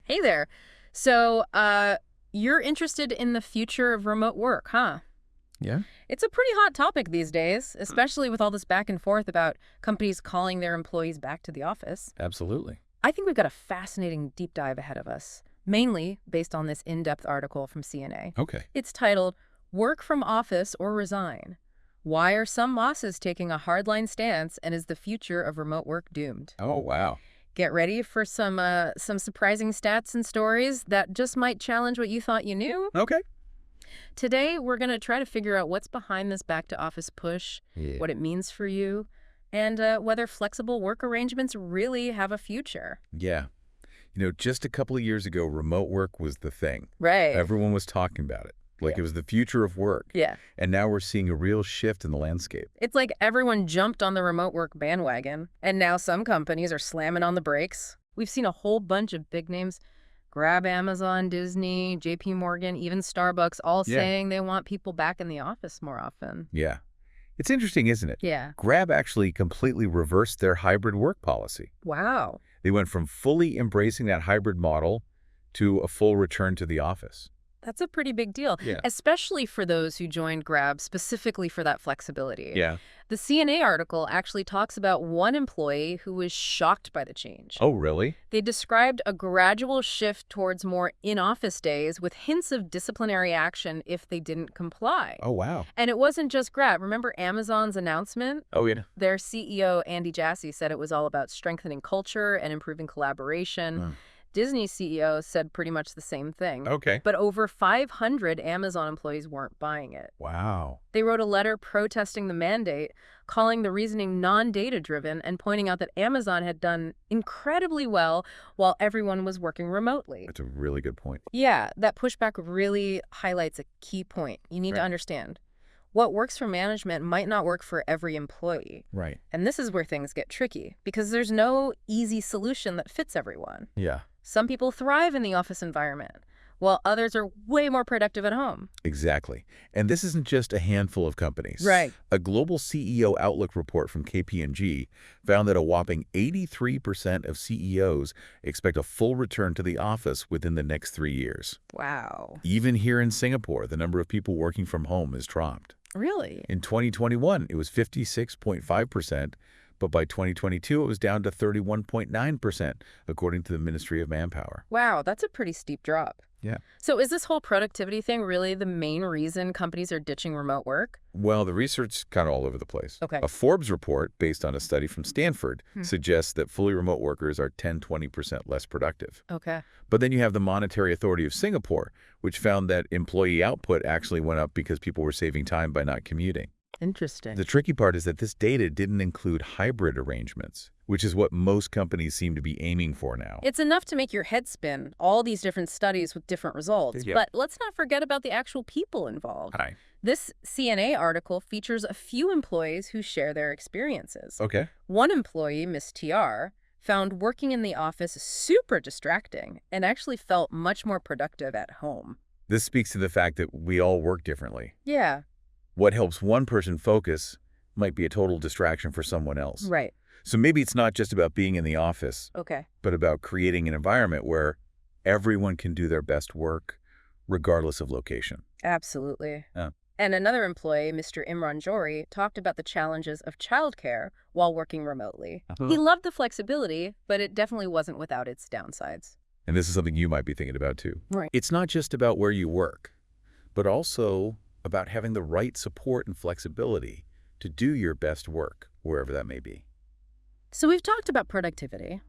Hey there. So, you're interested in the future of remote work, huh? Yeah, It's a pretty hot topic these days, especially with all this back and forth about companies calling their employees back to the office. absolutely. I think we've got a fascinating deep dive ahead of us, mainly based on this in-depth article from CNA. Okay. It's titled, Work from Office or Resign. Why are some bosses taking a hardline stance and is the future of remote work doomed? Oh, wow. Get ready for some surprising stats and stories that just might challenge what you thought you knew. Okay. Today, we're going to try to figure out what's behind this back to office push, Yeah. what it means for you, and whether flexible work arrangements really have a future. Yeah. Just a couple of years ago, remote work was the thing. Right. Everyone was talking about it. Like it was the future of work. Yeah. And now we're seeing a real shift in the landscape. It's like everyone jumped on the remote work bandwagon, and now some companies are slamming on the brakes. We've seen a whole bunch of big names, Grab, Amazon, Disney, JP Morgan, even Starbucks, all Yeah. saying they want people back in the office more often. Yeah. It's interesting, isn't it? Yeah. Grab actually completely reversed their hybrid work policy. Wow. They went from fully embracing that hybrid model to a full return to the office. That's a pretty big deal, Yeah. especially for those who joined Grab specifically for that flexibility. Yeah. The CNA article actually talks about one employee who was shocked by the change. Oh, really? They described a gradual shift towards more in-office days with hints of disciplinary action if they didn't comply. Oh, wow. And it wasn't just Grab. Remember Amazon's announcement? Oh, yeah. Their CEO, Andy Jassy, said it was all about strengthening culture and improving collaboration. Mm. Disney's CEO said pretty much the same thing. Okay. But over 500 Amazon employees weren't buying it. Wow. They wrote a letter protesting the mandate, calling the reasoning non-data driven and pointing out that Amazon had done incredibly well while everyone was working remotely. That's a really good point. Yeah, that pushback really highlights a key point. You need to Right. understand. What works for management might not work for every employee. Right. And this is where things get tricky because there's no easy solution that fits everyone. Yeah. Some people thrive in the office environment, while others are way more productive at home. Exactly. And this isn't just a handful of companies. Right. A global CEO Outlook report from KPMG found that a whopping 83% of CEOs expect a full return to the office within the next 3 years. Wow. Even here in Singapore, the number of people working from home has dropped. Really? In 2021, it was 56.5%, but by 2022, it was down to 31.9%, according to the Ministry of Manpower. Wow, that's a pretty steep drop. Yeah. So is this whole productivity thing really the main reason companies are ditching remote work? Well, the research's kind of all over the place. Okay. A Forbes report, based on a study from Stanford, Hmm. suggests that fully remote workers are 10–20% less productive. Okay. But then you have the Monetary Authority of Singapore, which found that employee output actually went up because people were saving time by not commuting. Interesting. The tricky part is that this data didn't include hybrid arrangements, which is what most companies seem to be aiming for now. It's enough to make your head spin, all these different studies with different results. Yeah. But let's not forget about the actual people involved. Hi. This CNA article features a few employees who share their experiences. Okay. One employee, Miss TR, found working in the office super distracting and actually felt much more productive at home. This speaks to the fact that we all work differently. Yeah, What helps one person focus might be a total distraction for someone else. right. So maybe it's not just about being in the office, Okay. but about creating an environment where everyone can do their best work, regardless of location. Absolutely. Yeah. And another employee, Mr. Imran Jory, talked about the challenges of childcare while working remotely. He loved the flexibility, but it definitely wasn't without its downsides. And this is something you might be thinking about too. Right. It's not just about where you work, but also about having the right support and flexibility to do your best work, wherever that may be. So we've talked about productivity,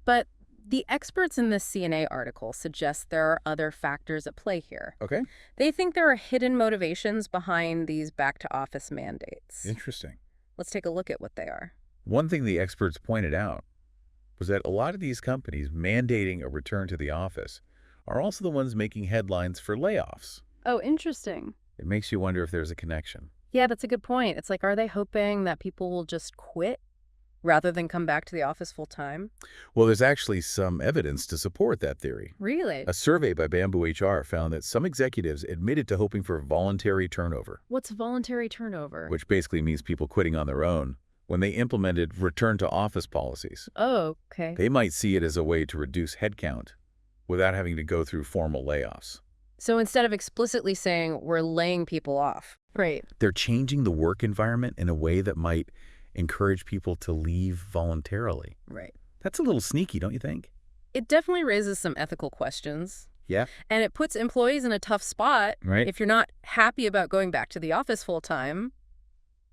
but the experts in this CNA article suggest there are other factors at play here. Okay. They think there are hidden motivations behind these back-to-office mandates. Interesting. Let's take a look at what they are. One thing the experts pointed out was that a lot of these companies mandating a return to the office are also the ones making headlines for layoffs. Oh, interesting. It makes you wonder if there's a connection. Yeah, that's a good point. It's like, are they hoping that people will just quit rather than come back to the office full time? Well, there's actually some evidence to support that theory. Really? A survey by Bamboo HR found that some executives admitted to hoping for voluntary turnover, What's voluntary turnover? which basically means people quitting on their own, when they implemented return to office policies. Oh, okay. They might see it as a way to reduce headcount without having to go through formal layoffs. So instead of explicitly saying we're laying people off. Right. They're changing the work environment in a way that might encourage people to leave voluntarily. Right. That's a little sneaky, don't you think? It definitely raises some ethical questions. Yeah. And it puts employees in a tough spot. Right. If you're not happy about going back to the office full time,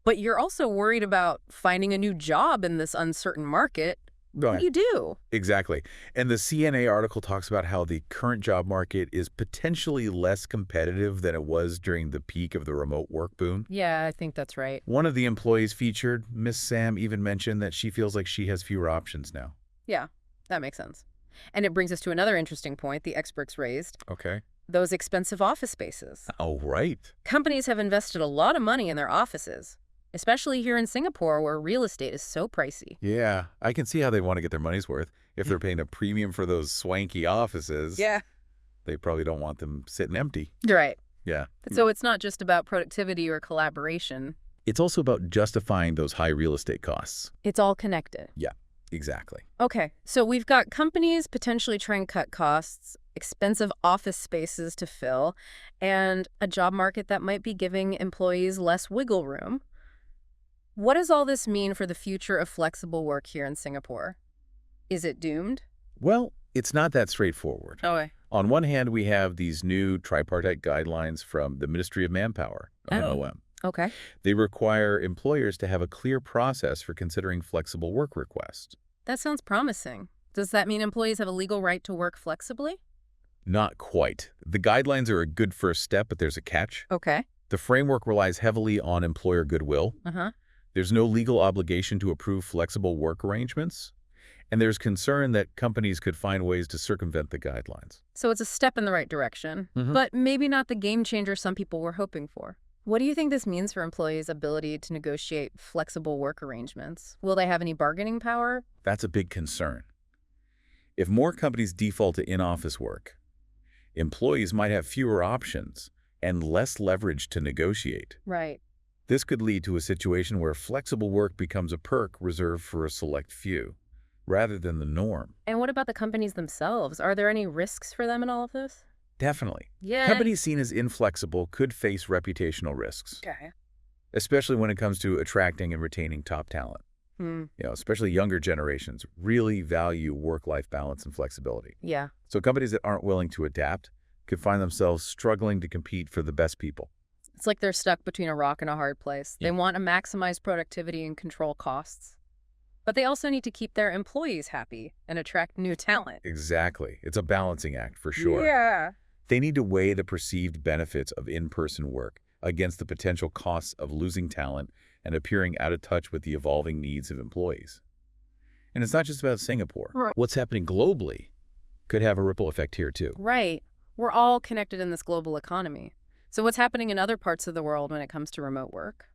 but you're also worried about finding a new job in this uncertain market, what do you do? Exactly. And the CNA article talks about how the current job market is potentially less competitive than it was during the peak of the remote work boom. Yeah, I think that's right. One of the employees featured, Miss Sam, even mentioned that she feels like she has fewer options now. Yeah, that makes sense. And it brings us to another interesting point the experts raised. Okay. Those expensive office spaces. Oh, right. Companies have invested a lot of money in their offices, especially here in Singapore where real estate is so pricey. Yeah, I can see how they want to get their money's worth. If they're paying a premium for those swanky offices, Yeah. they probably don't want them sitting empty. Right. Yeah. So it's not just about productivity or collaboration. It's also about justifying those high real estate costs. It's all connected. Yeah, exactly. Okay, so we've got companies potentially trying to cut costs, expensive office spaces to fill, and a job market that might be giving employees less wiggle room. What does all this mean for the future of flexible work here in Singapore? Is it doomed? Well, it's not that straightforward. Okay. On one hand, we have these new tripartite guidelines from the Ministry of Manpower, MOM. Okay. They require employers to have a clear process for considering flexible work requests. That sounds promising. Does that mean employees have a legal right to work flexibly? Not quite. The guidelines are a good first step, but there's a catch. Okay. The framework relies heavily on employer goodwill. Uh-huh. There's no legal obligation to approve flexible work arrangements. And there's concern that companies could find ways to circumvent the guidelines. So it's a step in the right direction, but maybe not the game changer some people were hoping for. What do you think this means for employees' ability to negotiate flexible work arrangements? Will they have any bargaining power? That's a big concern. If more companies default to in-office work, employees might have fewer options and less leverage to negotiate. Right. This could lead to a situation where flexible work becomes a perk reserved for a select few, rather than the norm. And what about the companies themselves? Are there any risks for them in all of this? Definitely. Yeah. Companies seen as inflexible could face reputational risks, Okay. especially when it comes to attracting and retaining top talent. Especially younger generations really value work-life balance and flexibility. Yeah. So companies that aren't willing to adapt could find themselves struggling to compete for the best people. It's like they're stuck between a rock and a hard place. Yeah. They want to maximize productivity and control costs. But they also need to keep their employees happy and attract new talent. Exactly. It's a balancing act for sure. Yeah. They need to weigh the perceived benefits of in-person work against the potential costs of losing talent and appearing out of touch with the evolving needs of employees. And it's not just about Singapore. Right. What's happening globally could have a ripple effect here too. Right. We're all connected in this global economy. So what's happening in other parts of the world when it comes to remote work?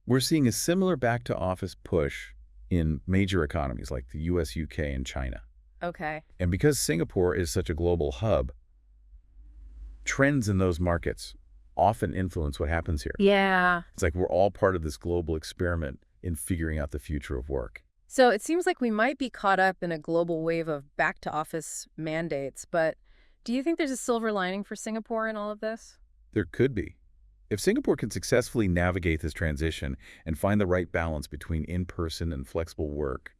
We're seeing a similar back-to-office push in major economies like the US, UK, and China. Okay. And because Singapore is such a global hub, trends in those markets often influence what happens here. Yeah. It's like we're all part of this global experiment in figuring out the future of work. So it seems like we might be caught up in a global wave of back-to-office mandates, but do you think there's a silver lining for Singapore in all of this? There could be. If Singapore can successfully navigate this transition and find the right balance between in-person and flexible work,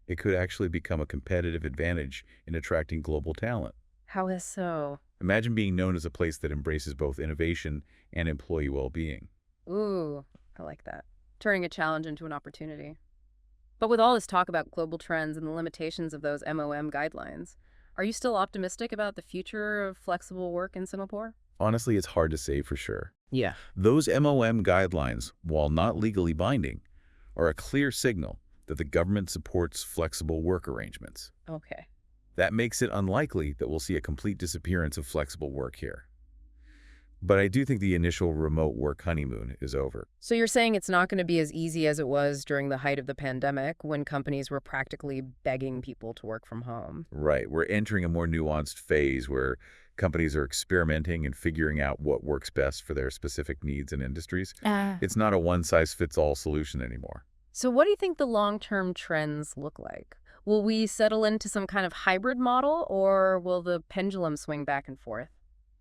it could actually become a competitive advantage in attracting global talent. How is so? Imagine being known as a place that embraces both innovation and employee well-being. Ooh, I like that. Turning a challenge into an opportunity. But with all this talk about global trends and the limitations of those MOM guidelines, are you still optimistic about the future of flexible work in Singapore? Honestly, it's hard to say for sure. Yeah. Those MOM guidelines, while not legally binding, are a clear signal that the government supports flexible work arrangements. Okay. That makes it unlikely that we'll see a complete disappearance of flexible work here. But I do think the initial remote work honeymoon is over. So you're saying it's not going to be as easy as it was during the height of the pandemic when companies were practically begging people to work from home. Right. We're entering a more nuanced phase where companies are experimenting and figuring out what works best for their specific needs and industries. It's not a one-size-fits-all solution anymore. So what do you think the long-term trends look like? Will we settle into some kind of hybrid model, or will the pendulum swing back and forth?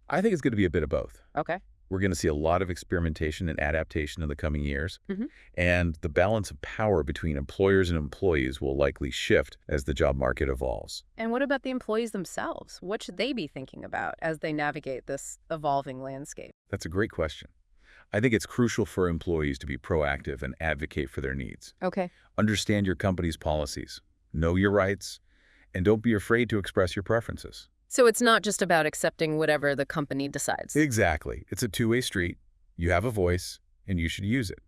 I think it's going to be a bit of both. Okay. We're going to see a lot of experimentation and adaptation in the coming years, Mhm. and the balance of power between employers and employees will likely shift as the job market evolves. And what about the employees themselves? What should they be thinking about as they navigate this evolving landscape? That's a great question. I think it's crucial for employees to be proactive and advocate for their needs. Okay. Understand your company's policies, know your rights, and don't be afraid to express your preferences. So it's not just about accepting whatever the company decides. Exactly. It's a two-way street. You have a voice, and you should use it.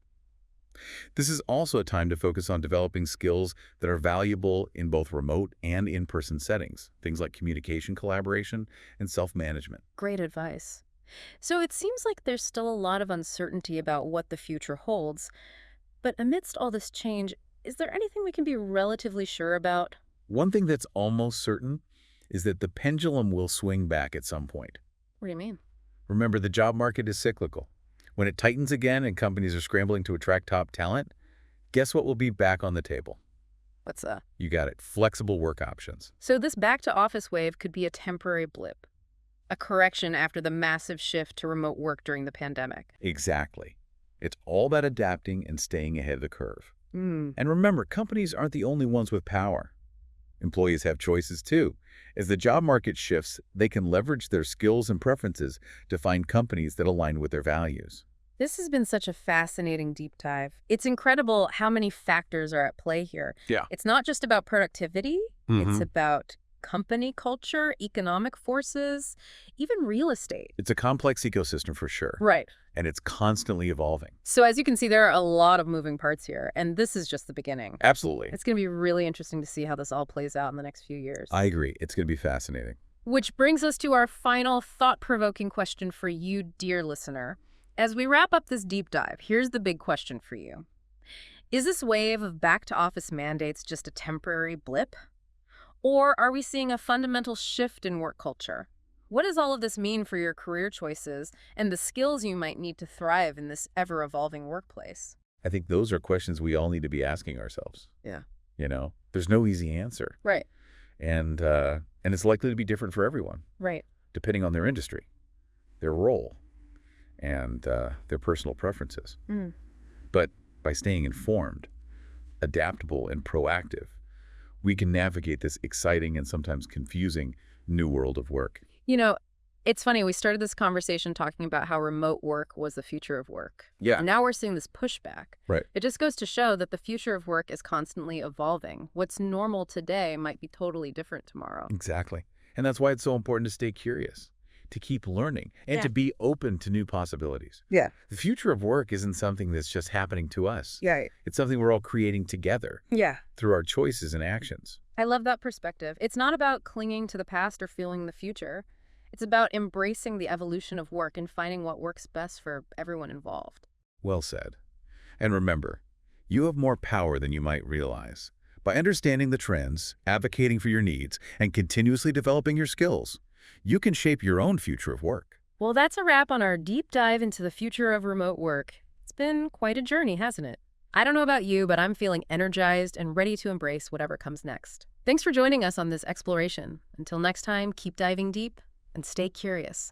This is also a time to focus on developing skills that are valuable in both remote and in-person settings, things like communication, collaboration, and self-management. Great advice. So it seems like there's still a lot of uncertainty about what the future holds. But amidst all this change, is there anything we can be relatively sure about? One thing that's almost certain is that the pendulum will swing back at some point. What do you mean? Remember, the job market is cyclical. When it tightens again and companies are scrambling to attract top talent, guess what will be back on the table? What's that? You got it, flexible work options. So this back to office wave could be a temporary blip, a correction after the massive shift to remote work during the pandemic. Exactly. It's all about adapting and staying ahead of the curve. Hmm. And remember, companies aren't the only ones with power. Employees have choices too. As the job market shifts, they can leverage their skills and preferences to find companies that align with their values. This has been such a fascinating deep dive. It's incredible how many factors are at play here. Yeah. It's not just about productivity. It's Mhm. about company culture, economic forces, even real estate. It's a complex ecosystem for sure, Right. and it's constantly evolving. So as you can see, there are a lot of moving parts here, and this is just the beginning. Absolutely. It's going to be really interesting to see how this all plays out in the next few years. I agree. It's going to be fascinating. Which brings us to our final thought-provoking question for you, dear listener. As we wrap up this deep dive, here's the big question for you. Is this wave of back-to-office mandates just a temporary blip? Or are we seeing a fundamental shift in work culture? What does all of this mean for your career choices and the skills you might need to thrive in this ever-evolving workplace? I think those are questions we all need to be asking ourselves. Yeah. There's no easy answer. Right. And it's likely to be different for everyone, Right. depending on their industry, their role, and their personal preferences. Mm. But by staying informed, adaptable, and proactive, we can navigate this exciting and sometimes confusing new world of work. It's funny, we started this conversation talking about how remote work was the future of work. Yeah. And now we're seeing this pushback. Right. It just goes to show that the future of work is constantly evolving. What's normal today might be totally different tomorrow. Exactly. And that's why it's so important to stay curious, to keep learning, and Yeah. to be open to new possibilities. Yeah. The future of work isn't something that's just happening to us. Yeah. It's something we're all creating together Yeah. through our choices and actions. I love that perspective. It's not about clinging to the past or feeling the future. It's about embracing the evolution of work and finding what works best for everyone involved. Well said. And remember, you have more power than you might realize. By understanding the trends, advocating for your needs, and continuously developing your skills, you can shape your own future of work. Well, that's a wrap on our deep dive into the future of remote work. It's been quite a journey, hasn't it? I don't know about you, but I'm feeling energized and ready to embrace whatever comes next. Thanks for joining us on this exploration. Until next time, keep diving deep and stay curious.